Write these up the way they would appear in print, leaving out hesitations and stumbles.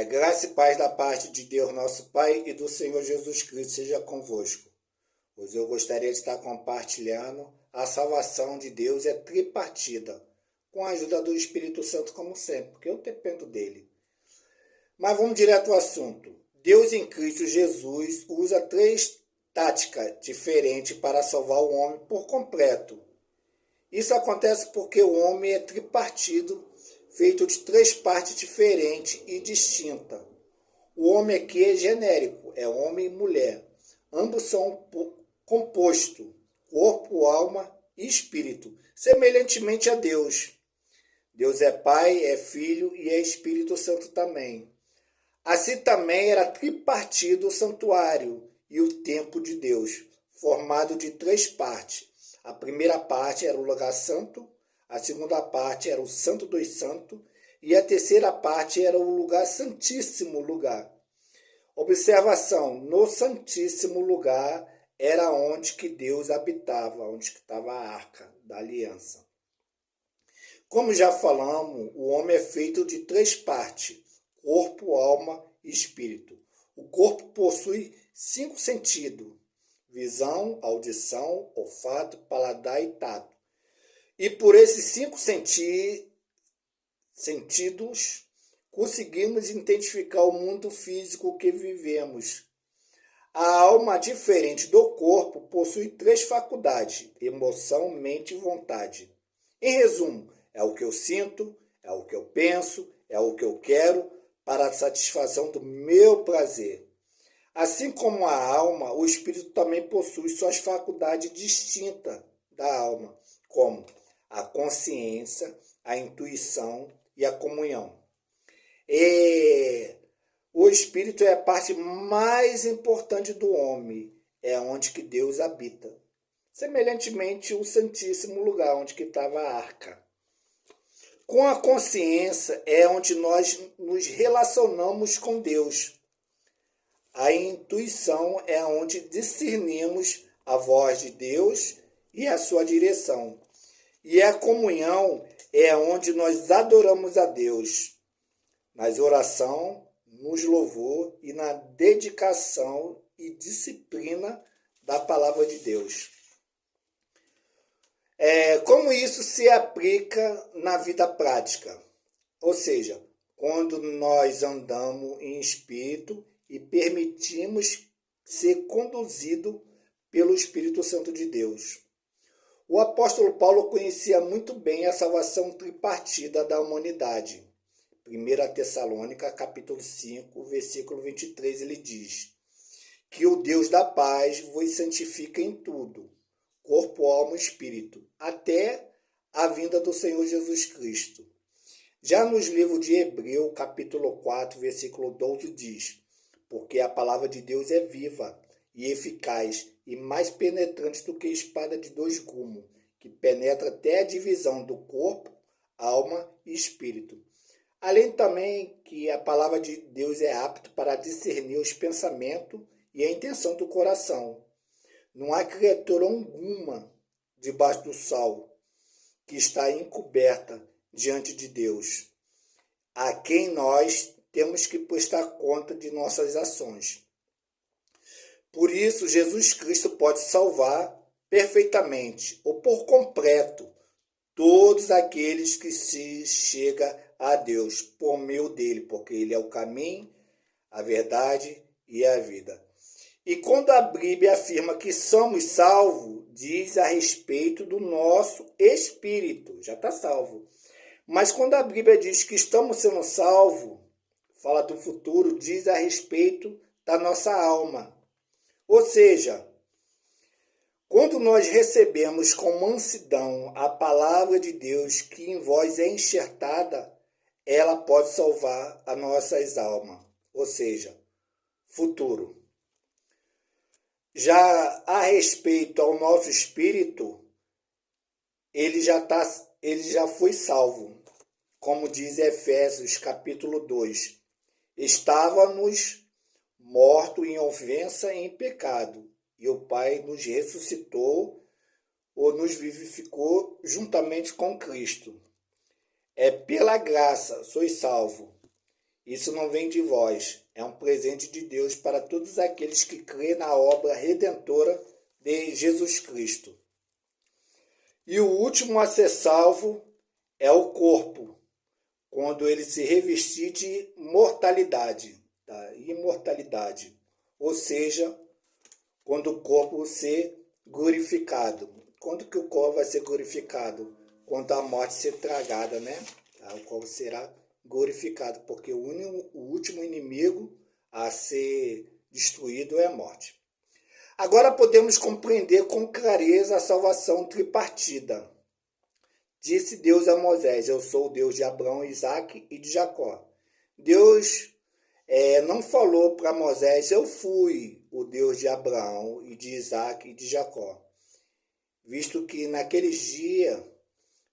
Graça e paz da parte de Deus, nosso Pai, e do Senhor Jesus Cristo seja convosco. Hoje eu gostaria de estar compartilhando a salvação de Deus é tripartida, com a ajuda do Espírito Santo, como sempre, porque eu dependo dele. Mas vamos direto ao assunto. Deus em Cristo Jesus usa três táticas diferentes para salvar o homem por completo. Isso acontece porque o homem é tripartido, feito de três partes diferentes e distintas. O homem aqui é genérico, é homem e mulher. Ambos são compostos, corpo, alma e espírito, semelhantemente a Deus. Deus é Pai, é Filho e é Espírito Santo também. Assim também era tripartido o santuário e o templo de Deus, formado de três partes. A primeira parte era o lugar santo, a segunda parte era o santo dos santos e a terceira parte era o lugar santíssimo lugar. Observação, no santíssimo lugar era onde que Deus habitava, onde estava a arca da aliança. Como já falamos, o homem é feito de três partes, corpo, alma e espírito. O corpo possui 5 sentidos: visão, audição, olfato, paladar e tato. E por esses 5 sentidos, conseguimos identificar o mundo físico que vivemos. A alma, diferente do corpo, possui 3 faculdades: emoção, mente e vontade. Em resumo, é o que eu sinto, é o que eu penso, é o que eu quero para a satisfação do meu prazer. Assim como a alma, o espírito também possui suas faculdades distintas da alma, como a consciência, a intuição e a comunhão. E o espírito é a parte mais importante do homem, é onde que Deus habita. Semelhantemente o santíssimo lugar onde que estava a arca. Com a consciência é onde nós nos relacionamos com Deus. A intuição é onde discernimos a voz de Deus e a sua direção. E a comunhão é onde nós adoramos a Deus, nas oração, nos louvor e na dedicação e disciplina da palavra de Deus. Como isso se aplica na vida prática? Ou seja, quando nós andamos em espírito e permitimos ser conduzido pelo Espírito Santo de Deus. O apóstolo Paulo conhecia muito bem a salvação tripartida da humanidade. 1 Tessalônica, capítulo 5, versículo 23, ele diz: que o Deus da paz vos santifica em tudo, corpo, alma e espírito, até a vinda do Senhor Jesus Cristo. Já nos livros de Hebreu, capítulo 4, versículo 12, diz: porque a palavra de Deus é viva e eficaz e mais penetrante do que espada de 2 gumes, que penetra até a divisão do corpo, alma e espírito. Além também que a palavra de Deus é apta para discernir os pensamentos e a intenção do coração. Não há criatura alguma debaixo do sol que está encoberta diante de Deus, a quem nós temos que prestar conta de nossas ações. Por isso, Jesus Cristo pode salvar perfeitamente ou por completo todos aqueles que se chegam a Deus por meio dele, porque ele é o caminho, a verdade e a vida. E quando a Bíblia afirma que somos salvos, diz a respeito do nosso espírito, já está salvo. Mas quando a Bíblia diz que estamos sendo salvos, fala do futuro, diz a respeito da nossa alma. Ou seja, quando nós recebemos com mansidão a palavra de Deus que em vós é enxertada, ela pode salvar as nossas almas. Ou seja, futuro. Já a respeito ao nosso espírito, ele já foi salvo. Como diz Efésios capítulo 2. Estávamos mortos em ofensa e em pecado, e o Pai nos ressuscitou ou nos vivificou juntamente com Cristo. É pela graça sois salvo. Isso não vem de vós, é um presente de Deus para todos aqueles que crêem na obra redentora de Jesus Cristo. E o último a ser salvo é o corpo, quando ele se revestir de mortalidade, tá? Imortalidade, ou seja, quando o corpo ser glorificado. Quando que o corpo vai ser glorificado? Quando a morte ser tragada, né? O corpo será glorificado, porque o último inimigo a ser destruído é a morte. Agora podemos compreender com clareza a salvação tripartida. Disse Deus a Moisés: eu sou o Deus de Abraão, Isaque e de Jacó. Deus não falou para Moisés: eu fui o Deus de Abraão e de Isaque e de Jacó. Visto que naqueles dias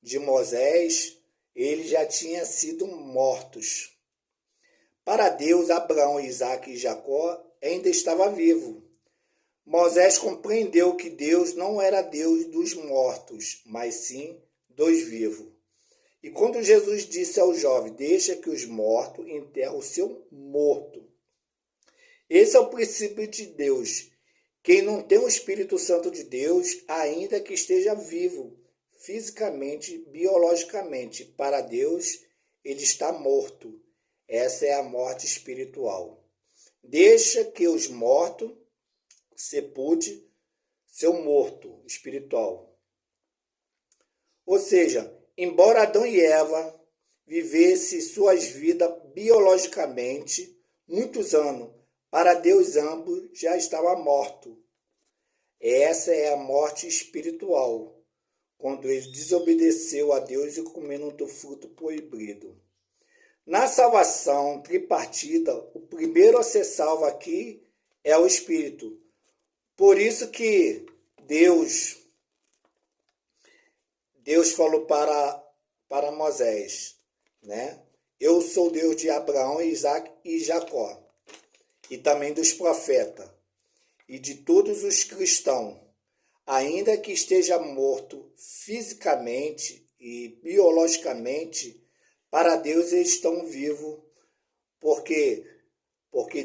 de Moisés, eles já tinham sido mortos. Para Deus, Abraão, Isaque e Jacó ainda estava vivo. Moisés compreendeu que Deus não era Deus dos mortos, mas sim dos vivos. E quando Jesus disse ao jovem: deixa que os mortos enterrem o seu morto. Esse é o princípio de Deus. Quem não tem o Espírito Santo de Deus, ainda que esteja vivo, fisicamente, biologicamente, para Deus, ele está morto. Essa é a morte espiritual. Deixa que os mortos sepulte seu morto espiritual. Ou seja, embora Adão e Eva vivessem suas vidas biologicamente muitos anos, para Deus ambos já estavam mortos. Essa é a morte espiritual, quando ele desobedeceu a Deus e comeram do fruto proibido. Na salvação tripartida, o primeiro a ser salvo aqui é o Espírito. Por isso que Deus falou para Moisés, né? Eu sou Deus de Abraão, Isaque e Jacó, e também dos profetas, e de todos os cristãos, ainda que esteja morto fisicamente e biologicamente, para Deus eles estão vivos, porque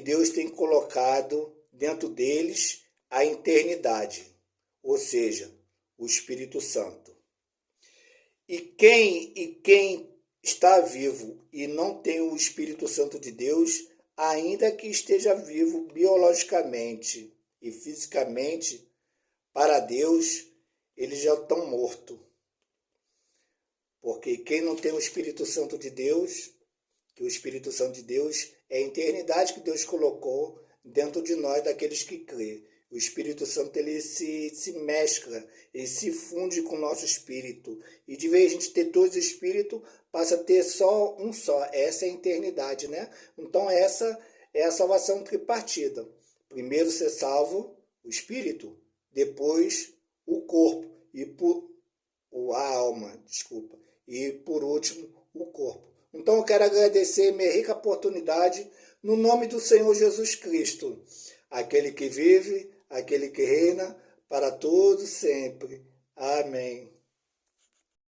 Deus tem colocado dentro deles a eternidade, ou seja, o Espírito Santo. E quem está vivo e não tem o Espírito Santo de Deus, ainda que esteja vivo biologicamente e fisicamente, para Deus, eles já estão mortos. Porque quem não tem o Espírito Santo de Deus, que o Espírito Santo de Deus é a eternidade que Deus colocou dentro de nós, daqueles que crê. O Espírito Santo ele se mescla, ele se funde com o nosso espírito. E de vez a gente ter todos os espíritos, passa a ter só um só. Essa é a eternidade, né? Então essa é a salvação tripartida. Primeiro ser salvo o espírito, depois o corpo e a alma, desculpa. E por último o corpo. Então eu quero agradecer a minha rica oportunidade no nome do Senhor Jesus Cristo, aquele que vive, aquele que reina para todos sempre. Amém.